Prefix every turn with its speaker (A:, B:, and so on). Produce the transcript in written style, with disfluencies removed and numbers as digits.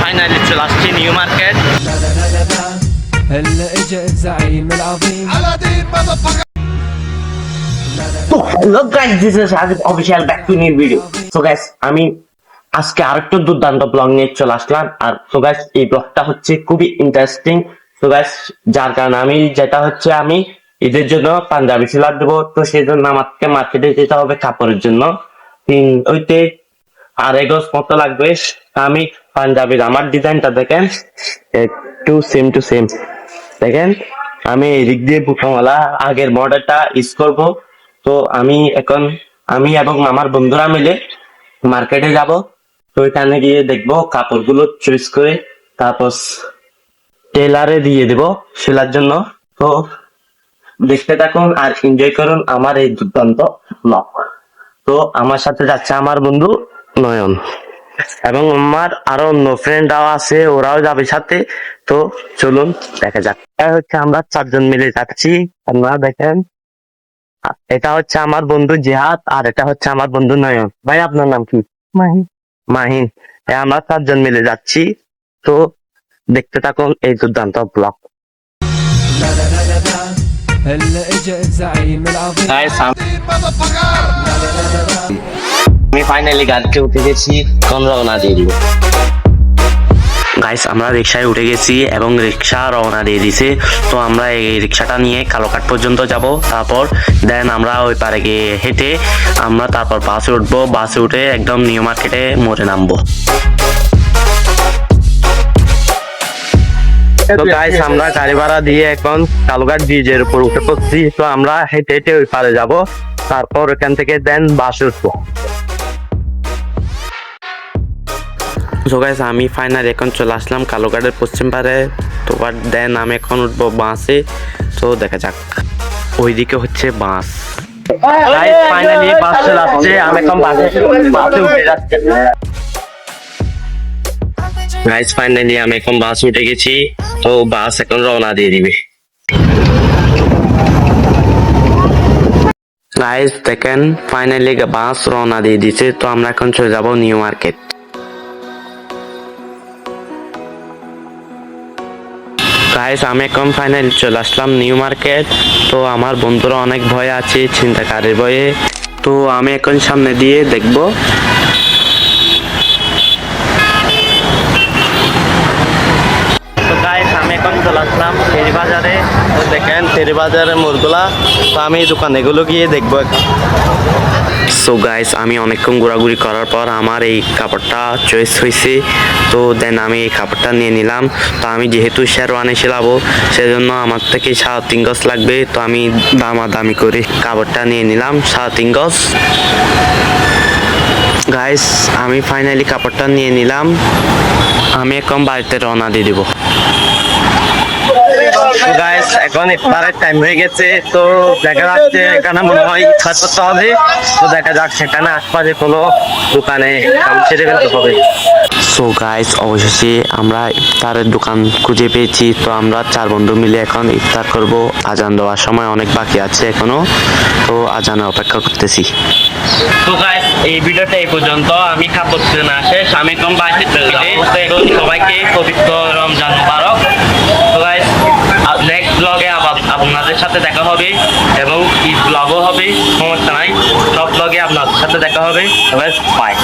A: Finally চলে আসছি new market.
B: هلا اجا الزعيم العظيم
A: তো hello guys, this is Sajid official back to new video. So guys, আমি আজকে আরেকটা দুর্দান্ত ব্লগ নিয়ে চলে আসলাম। আর সো গাইস, এই ব্লগটা হচ্ছে খুবই ইন্টারেস্টিং। সো গাইস, যার কারণে আমি ঈদের জন্য পাঞ্জাবি সিলার দেবো। তো সেই জন্য আমাকে মার্কেটে যেতে হবে কাপড়ের জন্য। ওইতে আর এগোস মতো লাগবে। আমি পাঞ্জাবির আমার ডিজাইনটা দেখেন, একটু সেম টু সেম দেখেন। আমি এদিক দিয়ে বুকমালা আগের মডেলটা ইউজ করব। তো আমি এবং আমার বন্ধুরা মিলে মার্কেটে যাব। তো ওইখানে গিয়ে দেখবো কাপড়গুলো চয়েস করে, তারপর টেলারে দিয়ে দেব সেলার জন্য। তো দেখতে থাকুন আর এনজয় করুন আমার এই দুর্দান্ত ব্লগ। তো আমার সাথে যাচ্ছে আমার বন্ধু নয়ন, এবং আমার আরো অন্য ফ্রেন্ডরাও আছে, ওরাও যাবে সাথে। তো চলুন দেখা যাক। হচ্ছে আমরা 4 জন মিলে যাচ্ছি। আপনারা দেখেন, এটা হচ্ছে আমার বন্ধু জিহাদ, আর এটা হচ্ছে আমার বন্ধু নয়ন। ভাই, আপনার নাম কি? মাহিন। মাহিন। আমরা 4 জন মিলে যাচ্ছি। তো দেখতে থাকুন এই দুর্দান্ত ব্লগ।
B: هلا اجا الزعيم العظيم
A: আমি ফাইনালি গাড়িতে উঠে গেছি, কোন রওনা দিয়ে দিব। গাইস, আমরা রিক্সায় উঠে গেছি এবং রিক্সা রওনা দিয়ে দিছে। তো আমরা এই রিক্সাটা নিয়ে কালোকাট পর্যন্ত যাব। তারপর দেন আমরা ওই পারে গিয়ে হেঁটে আমরা তারপর বাসে উঠবো। বাসে উঠে একদম নিউ মার্কেটে মোড়ে নামবো। তো গাইস, আমরা গাড়ি ভাড়া দিয়ে এখন কালোঘাট ব্রিজের উপর উঠে পড়ছি। তো আমরা হেঁটে হেঁটে ওই পারে যাব, তারপর ওখান থেকে দেন বাসে উঠবো। তো গাইস, আমি ফাইনালি এখন চলে আসলাম কালোঘাটের পশ্চিম পারে। তো দেন আমি এখন উঠবো বাসে। তো দেখা যাক, ওইদিকে হচ্ছে বাস। গাইস, ফাইনালি বাস চলে আসছে, আমি এখন বাসে উঠে যাচ্ছি। গাইস, ফাইনালি আমি এখন বাস উঠে গেছি। তো বাস এখন রওনা দিয়ে দিবে। গাইস দেখেন, ফাইনালি বাস রওনা দিয়ে দিছে। তো আমরা এখন চলে যাব নিউ মার্কেট। গাইস, আমি এখন ফাইনালি চলে আসলাম নিউ মার্কেট। তো আমার বন্ধুরা অনেক ভয় আছে, ছিনতাইকারীর ভয়ে। তো আমি এখন সামনে দিয়ে দেখবো। আমি এখন চলে আসলাম ফেরি বাজারে। তো দেখেন ফেরি বাজারের মোড়গুলা। তো আমি দোকানে গুলো গিয়ে দেখবো। সো গাইস, আমি অনেকক্ষণ ঘোরাঘুরি করার পর আমার এই কাপড়টা চয়েস হয়েছে। তো দেন আমি এই কাপড়টা নিয়ে নিলাম। তো আমি যেহেতু শেরওয়ানি সিলাবো, সেজন্য আমার থেকে 3.5 গজ লাগবে। তো আমি দামাদামি করে কাপড়টা নিয়ে নিলাম 3.5 গজ। গাইস, আমি ফাইনালি কাপড়টা নিয়ে নিলাম। আমি এখন বাড়িতে রওনা দিয়ে দিব। গাইস, এখন ইফতারের টাইম হয়ে গেছে। তো দেখা যাচ্ছে এখানে মনে হয় ইফতার করতে হবে। তো দেখা যাক সেখানে আশপাশে কোনো দোকানে ছেড়ে ফেলতে হবে। সো গাইস, অবশেষে আমরা ইফতারের দোকান খুঁজে পেয়েছি। তো আমরা 4 বন্ধু মিলে এখন ইফতার করব। আজান দেওয়ার সময় অনেক বাকি আছে এখনো। তো আজানের অপেক্ষা করতেছি। তো গাইস, এই ভিডিওটা এই পর্যন্ত। আমি কাপড় কেনা শেষ, আমি এখন বাড়িতে চলে যাবো। সবাইকে পবিত্র রমজান মুবারক। তো গাইস, নেক্সট ব্লগে আবার আপনাদের সাথে দেখা হবে, এবং ঈদ ব্লগও হবে, সমস্যা নাই। সব ব্লগে আপনাদের সাথে দেখা হবে। বাই।